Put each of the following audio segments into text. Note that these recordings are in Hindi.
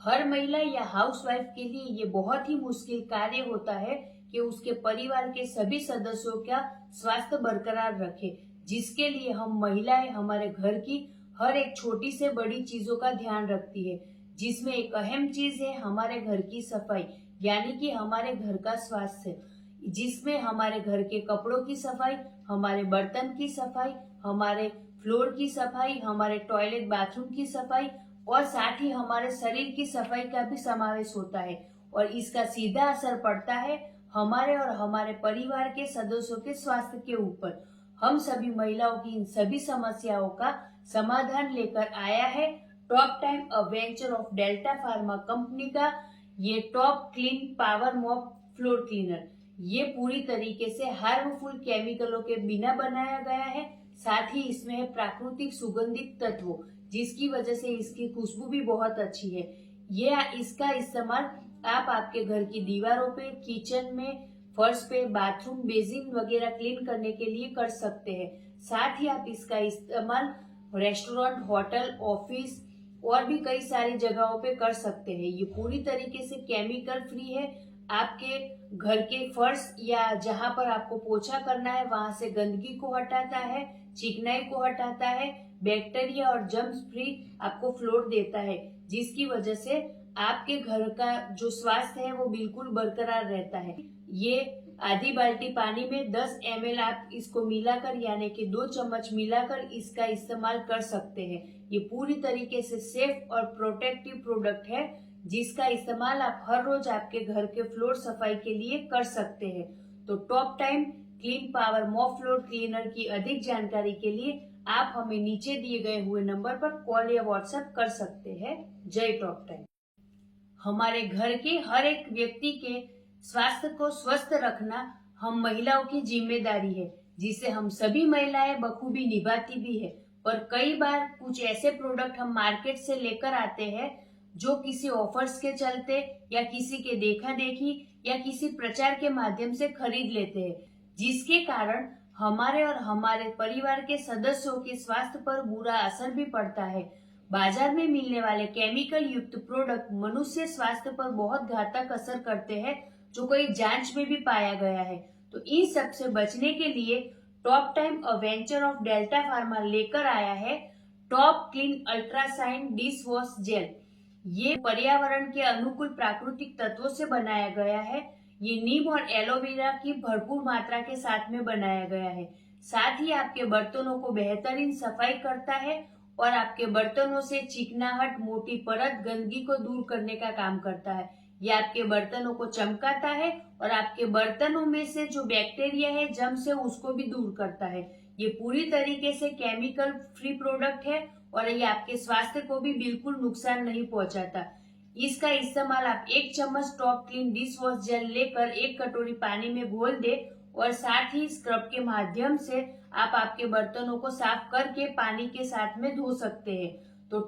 हर महिला या हाउसवाइफ के लिए ये बहुत ही मुश्किल कार्य होता है कि उसके परिवार के सभी सदस्यों का स्वास्थ्य बरकरार रखे, जिसके लिए हम महिलाएं हमारे घर की हर एक छोटी से बड़ी चीजों का ध्यान रखती है, जिसमें एक अहम चीज है हमारे घर की सफाई, यानी कि हमारे घर का स्वास्थ्य, जिसमें हमारे घर के कपड़ों की सफाई, हमारे बर्तन की सफाई, हमारे फ्लोर की सफाई, हमारे टॉयलेट बाथरूम की सफाई और साथ ही हमारे शरीर की सफाई का भी समावेश होता है। और इसका सीधा असर पड़ता है हमारे और हमारे परिवार के सदस्यों के स्वास्थ्य के ऊपर। हम सभी महिलाओं की इन सभी समस्याओं का समाधान लेकर आया है top Time a venture of Delta pharma company का ये top clean power mop floor cleaner. ये पूरी तरीके से हार्मफुल केमिकलों के बिना बनाया गया है। साथ ही इसमें है प्राकृतिक सुगंधित तत्व, जिसकी वजह से इसकी खुशबू भी बहुत अच्छी है। ये इसका इस्तेमाल आप आपके घर की दीवारों पे, किचन में, फर्श पे, बाथरूम, बेसिन वगैरह क्लीन करने के लिए कर सकते हैं। साथ ही आप इसका इस्तेमाल रेस्टोरेंट, होटल, ऑफिस और भी कई सारी जगहों पे कर सकते हैं। ये पूरी तरीके से केमिकल फ्री है। आपके घर के फर्श या जहां पर आपको पोछा करना है वहां से गंदगी को हटाता है, चिकनाई को हटाता है, बैक्टीरिया और जर्म्स फ्री आपको फ्लोर देता है, जिसकी वजह से आपके घर का जो स्वास्थ्य है वो बिल्कुल बरकरार रहता है। ये आधी बाल्टी पानी में 10 ml आप इसको मिलाकर यानी कि 2 चम्मच मिलाकर इसका इस्तेमाल कर सकते हैं। ये पूरी तरीके से सेफ और प्रोटेक्टिव प्रोडक्ट है, जिसका इस्तेमाल आप हर रोज आपके घर के फ्लोर सफाई के लिए कर सकते हैं। तो top time clean power mop floor cleaner की अधिक जानकारी के लिए आप हमें नीचे दिए गए हुए नंबर पर कॉल या व्हाट्सएप कर सकते हैं। जय टॉप टाइम। हमारे घर के हर एक व्यक्ति के स्वास्थ्य को स्वस्थ रखना हम महिलाओं की जिम्मेदारी है, जिसे हम सभी महिलाएं बखूबी निभाती भी है। पर कई बार कुछ ऐसे प्रोडक्ट हम मार्केट से लेकर आते हैं जो किसी ऑफर्स के चलते या किसी के देखा देखी या किसी प्रचार के माध्यम से खरीद लेते हैं, जिसके कारण हमारे और हमारे परिवार के सदस्यों के स्वास्थ्य पर बुरा असर भी पड़ता है। बाजार में मिलने वाले केमिकल युक्त प्रोडक्ट मनुष्य स्वास्थ्य पर बहुत घातक असर करते हैं, जो कोई जांच में भी पाया गया है। तो इन सब से बचने के लिए Top Time a venture of Delta pharma लेकर आया है Top Clean Ultrashine dish wash gel. ये पर्यावरण के अनुकूल प्राकृतिक तत्वों से बनाया गया है। ये नीम और एलोवेरा की भरपूर मात्रा के साथ में बनाया गया है। साथ ही आपके बर्तनों को बेहतरीन सफाई करता है और आपके बर्तनों से चिकनाहट, मोटी परत, गंदगी को दूर करने का काम करता है। ये आपके बर्तनों को चमकाता है और आपके बर्तनों में से जो बैक्टीरिया है, जर्म्स है, उसको भी दूर करता है। ये पूरी तरीके से केमिकल फ्री प्रोडक्ट है और ये आपके स्वास्थ्य को भी बिल्कुल नुकसान नहीं पहुंचाता। इसका इस्तेमाल आप 1 चम्मच top clean dish wash jail लेकर 1 कटोरी पानी में घोल दे और साथ ही स्क्रब के माध्यम से आप आपके बर्तनों को साफ करके पानी के साथ में धो सकते हैं। तो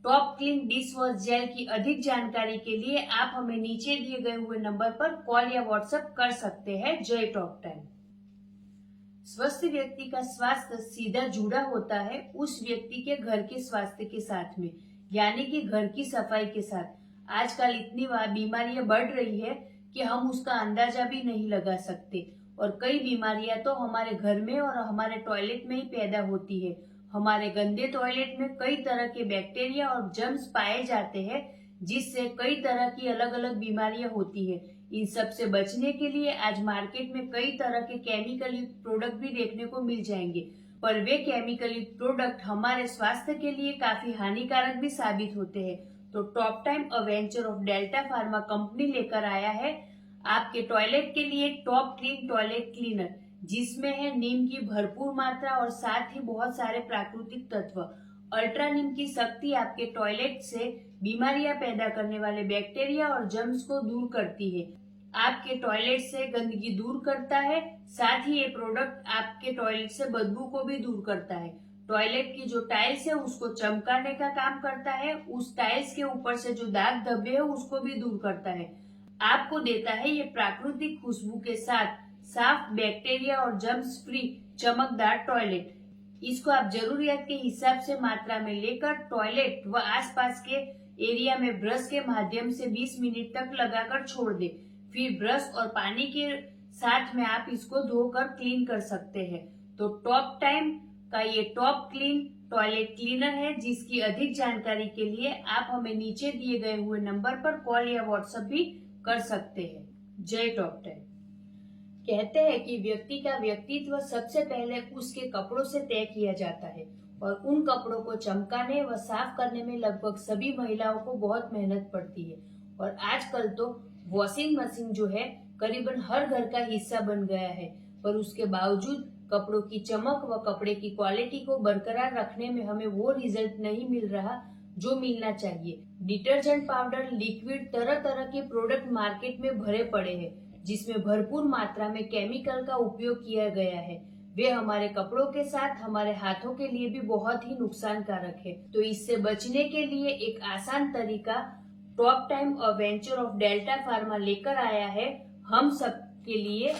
top clean dish wash jail की अधिक जानकारी के लिए आप हमें नीचे दिए गए हुए नंबर पर कॉल या व्हाट्सएप कर सकते हैं। जय टॉप टाइम। स्वस्थ व्यक्ति का स्वास्थ्य सीधा जुड़ा होता है उस व्यक्ति के घर के स्वास्थ्य के साथ में, यानी कि घर की सफाई के साथ। आजकल इतनी बीमारियां बढ़ रही है कि हम उसका अंदाजा भी नहीं लगा सकते और कई बीमारियां तो हमारे घर में और हमारे टॉयलेट में ही पैदा होती है। हमारे गंदे टॉयलेट में कई तरह के बैक्टीरिया और जर्म्स पाए जाते हैं, जिससे कई तरह की अलग अलग बीमारियां होती है। इन सब से बचने के लिए आज मार्केट में कई तरह के केमिकल युक्त प्रोडक्ट भी देखने को मिल जाएंगे, पर वे केमिकल युक्त प्रोडक्ट हमारे स्वास्थ्य के लिए काफी हानिकारक भी साबित होते हैं। तो top Time a venture of Delta pharma company लेकर आया है आपके टॉयलेट के लिए टॉप क्लीन टॉयलेट क्लीनर, जिसमें है नीम की भरपूर मात्रा और साथ ही बहुत सारे प्राकृतिक तत्व। अल्ट्रा नीम की शक्ति आपके टॉयलेट से बीमारियां पैदा करने वाले बैक्टीरिया और जर्म्स को दूर करती है, आपके टॉयलेट से गंदगी दूर करता है। साथ ही ये प्रोडक्ट आपके टॉयलेट से बदबू को भी दूर करता है। टॉयलेट की जो टाइल्स है उसको चमकाने का काम करता है, उस टाइल्स के ऊपर से जो दाग धब्बे है उसको भी दूर करता है। आपको देता है ये प्राकृतिक खुशबू के साथ साफ, बैक्टीरिया और जर्म्स फ्री चमकदार टॉयलेट। इसको आप जरूरियात के हिसाब से मात्रा में लेकर टॉयलेट व आसपास के एरिया में ब्रश के माध्यम से 20 मिनट तक लगाकर छोड़ दे। फिर ब्रश और पानी के साथ में आप इसको धोकर क्लीन कर सकते हैं। तो टॉप टाइम का ये टॉप क्लीन टॉयलेट क्लीनर है, जिसकी अधिक जानकारी के लिए आप हमें नीचे दिए गए हुए नंबर पर कॉल या व्हाट्सएप भी कर सकते हैं। जय टॉप टाइम। कहते हैं कि व्यक्ति का व्यक्तित्व सबसे पहले उसके कपड़ों से तय किया जाता है और उन कपड़ों को चमकाने व साफ करने में लगभग सभी महिलाओं को बहुत मेहनत पड़ती है। और आजकल तो वॉशिंग मशीन जो है करीबन हर घर का हिस्सा बन गया है, पर उसके बावजूद कपड़ों की चमक व कपड़े की क्वालिटी को बरकरार रखने में हमें वो रिजल्ट नहीं मिल रहा जो मिलना चाहिए। डिटर्जेंट पाउडर, लिक्विड, तरह तरह के प्रोडक्ट मार्केट में भरे पड़े हैं, जिसमें भरपूर मात्रा में केमिकल का उपयोग किया गया है। वे हमारे कपड़ों के साथ हमारे हाथों के लिए भी बहुत ही नुकसानकारक है। तो इससे बचने के लिए एक आसान तरीका टॉप टाइम और वेंचर ऑफ डेल्टा फार्मा लेकर आया है हम सब के लिए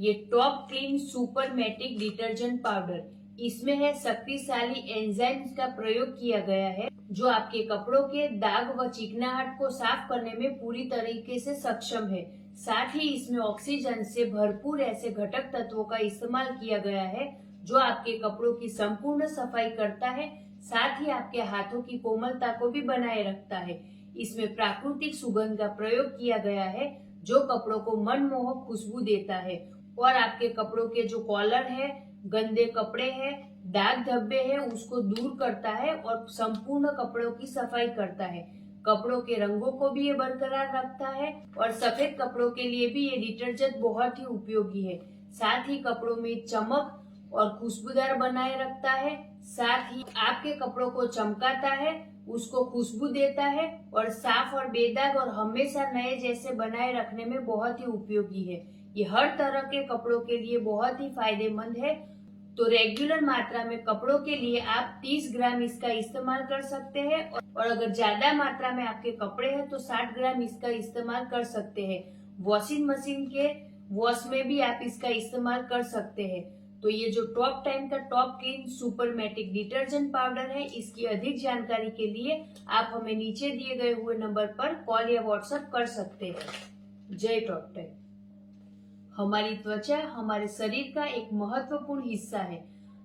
ये top clean supermatic detergent powder. इसमें है शक्तिशाली एंजाइम्स का प्रयोग किया गया है, जो आपके कपड़ों के दाग व चिकनाहट को साफ करने में पूरी तरीके से सक्षम है। साथ ही इसमें ऑक्सीजन से भरपूर ऐसे घटक तत्वों का इस्तेमाल किया गया है जो आपके कपड़ों की संपूर्ण सफाई करता है, साथ ही आपके हाथों की कोमलता को भी बनाए रखता है। इसमें प्राकृतिक सुगंध का प्रयोग किया गया है जो कपड़ों को मनमोहक खुशबू देता है और आपके कपड़ों के जो कॉलर है, गंदे कपड़े हैं, दाग धब्बे हैं, उसको दूर करता है और संपूर्ण कपड़ों की सफाई करता है। कपड़ों के रंगों को भी ये बरकरार रखता है और सफेद कपड़ों के लिए भी ये डिटर्जेंट बहुत ही उपयोगी है। साथ ही कपड़ों में चमक और खुशबूदार बनाए रखता है, साथ ही आपके कपड़ों को चमकाता है, उसको खुशबू देता है और साफ और बेदाग और हमेशा नए जैसे बनाए रखने में बहुत ही उपयोगी है। ये हर तरह के कपड़ों के लिए बहुत ही फायदेमंद है। तो रेगुलर मात्रा में कपड़ों के लिए आप 30 ग्राम इसका इस्तेमाल कर सकते हैं और अगर ज्यादा मात्रा में आपके कपड़े हैं तो 60 ग्राम इसका इस्तेमाल कर सकते हैं। वॉशिंग मशीन के वॉश में भी आप इसका इस्तेमाल कर सकते हैं। तो ये जो टॉप टाइम का top clean supermatic detergent powder है, इसकी अधिक जानकारी के लिए आप हमें नीचे दिए गए हुए नंबर पर कॉल या व्हाट्सएप कर सकते हैं। जय टॉप टाइम। हमारी त्वचा हमारे शरीर का एक महत्वपूर्ण हिस्सा है।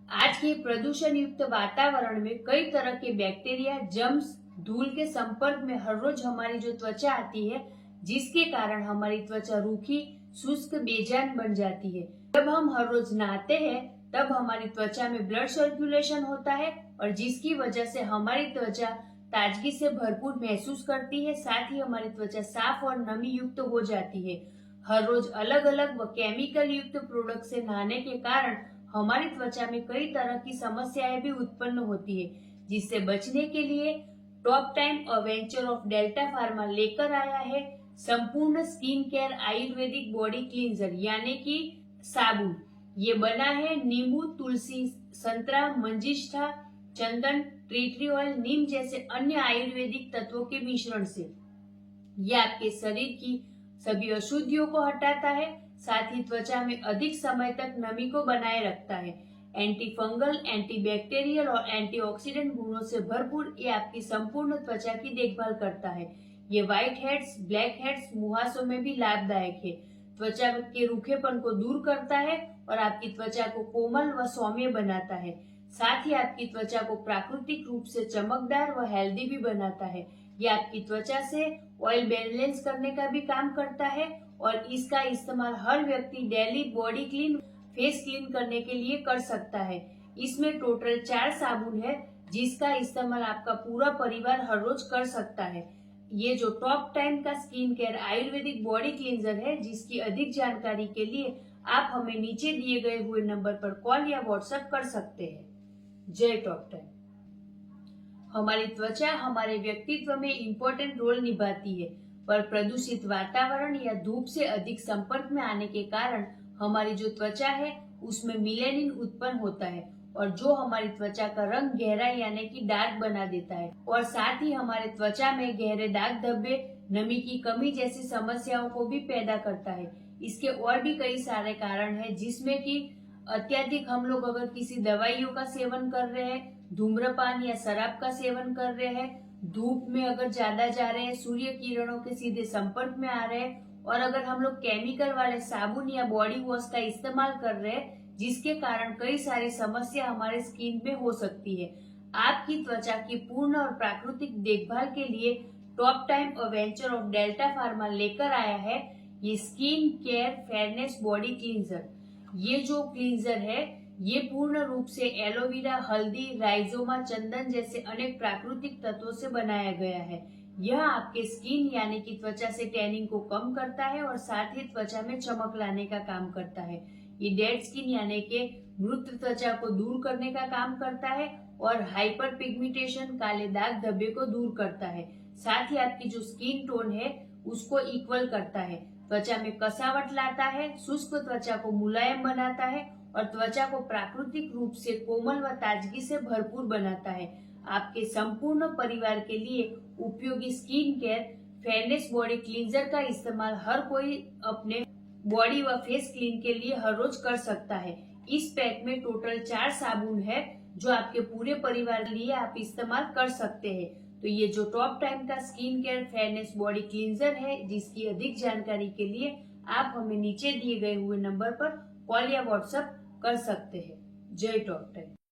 आज के प्रदूषण युक्त वातावरण में कई तरह के बैक्टीरिया, जर्म्स, धूल के संपर्क में हर रोज हमारी जो त्वचा आती है, जिसके कारण हमारी त्वचा रूखी, शुष्क, बेजान बन जाती है। जब हम हर रोज नहाते हैं तब हमारी त्वचा में ब्लड सर्कुलेशन होता है और जिसकी वजह से हमारी त्वचा ताजगी से भरपूर महसूस करती है। साथ ही हमारी त्वचा साफ और नमी युक्त हो जाती है। हर रोज अलग अलग व केमिकल युक्त प्रोडक्ट से नहाने के कारण हमारी त्वचा में कई तरह की समस्याएं भी उत्पन्न होती है, जिससे बचने के लिए टॉप टाइम और वेंचर ऑफ डेल्टा फार्मा लेकर आया है संपूर्ण skin care Ayurvedic body cleanser यानी कि साबुन। ये बना है नींबू, तुलसी, संतरा, मंजिष्ठा, चंदन, टी ट्री ऑयल, नीम जैसे अन्य आयुर्वेदिक तत्वों के मिश्रण से। ये आपके शरीर की सभी अशुद्धियों को हटाता है, साथ ही त्वचा में अधिक समय तक नमी को बनाए रखता है। एंटी फंगल, एंटी बैक्टीरियल और एंटीऑक्सीडेंट गुणों से भरपूर ये आपकी संपूर्ण त्वचा की देखभाल करता है। ये व्हाइट हेड्स, ब्लैक हेड्स, मुहासों में भी लाभदायक है। त्वचा के रूखेपन को दूर करता है और आपकी त्वचा को कोमल व सौम्य बनाता है। साथ ही आपकी त्वचा को प्राकृतिक रूप से चमकदार व हेल्दी भी बनाता है। ये आपकी त्वचा से ऑयल बैलेंस करने का भी काम करता है और इसका इस्तेमाल हर व्यक्ति daily body clean, face clean करने के लिए कर सकता है। इसमें टोटल 4 साबुन है जिसका इस्तेमाल आपका पूरा परिवार हर रोज कर सकता है। ये जो टॉप टाइम का skin care Ayurvedic body cleanser है, जिसकी अधिक जानकारी के लिए आप हमें नीचे दिए गए हुए नंबर पर कॉल या व्हाट्सएप कर सकते हैं। जय टॉप टाइम। हमारी त्वचा हमारे व्यक्तित्व में इम्पोर्टेंट रोल निभाती है, पर प्रदूषित वातावरण या धूप से अधिक संपर्क में आने के कारण हमारी जो त्वचा है उसमें मिलेनिन उत्पन्न होता है और जो हमारी त्वचा का रंग गहरा यानी कि डार्क बना देता है और साथ ही हमारे त्वचा में गहरे दाग धब्बे, नमी की कमी जैसी समस्याओं को भी पैदा करता है। इसके और भी कई सारे कारण हैं, जिसमें कि अत्यधिक हम लोग अगर किसी दवाइयों का सेवन कर रहे हैं, धूम्रपान या शराब का सेवन कर रहे हैं, धूप में अगर ज्यादा जा रहे हैं, सूर्य किरणों के सीधे संपर्क में आ रहे हैं, और अगर हम लोग केमिकल वाले साबुन या बॉडी वॉश का इस्तेमाल कर रहे हैं, जिसके कारण कई सारी समस्या हमारे स्किन में हो सकती है। आपकी त्वचा की पूर्ण और प्राकृतिक देखभाल के लिए Top time adventure of Delta pharma लेकर आया है ये skin care fairness body cleanser. ये जो क्लींजर है ये पूर्ण रूप से एलोवेरा, हल्दी, राइजोमा, चंदन जैसे अनेक प्राकृतिक तत्वों से बनाया गया है। यह आपके स्किन यानी कि त्वचा से टैनिंग को कम करता है और साथ ही त्वचा में चमक लाने का काम करता है। ये डेड स्किन यानी कि मृत त्वचा को दूर करने का काम करता है और हाइपर पिगमेंटेशन, काले दाग धब्बे को दूर करता है। साथ ही आपकी जो स्किन टोन है उसको इक्वल करता है, त्वचा में कसावट लाता है, शुष्क त्वचा को मुलायम बनाता है और त्वचा को प्राकृतिक रूप से कोमल व ताजगी से भरपूर बनाता है। आपके संपूर्ण परिवार के लिए उपयोगी skin care fairness body cleanser का इस्तेमाल हर कोई अपने बॉडी व फेस क्लीन के लिए हर रोज कर सकता है। इस पैक में टोटल 4 साबुन है जो आपके पूरे परिवार के लिए आप इस्तेमाल कर सकते हैं। तो ये जो टॉप टाइम का skin care fairness body cleanser है, जिसकी अधिक जानकारी के लिए आप हमें नीचे दिए गए हुए नंबर पर कॉल या व्हाट्सएप कर सकते हैं। जय टॉप टाइम।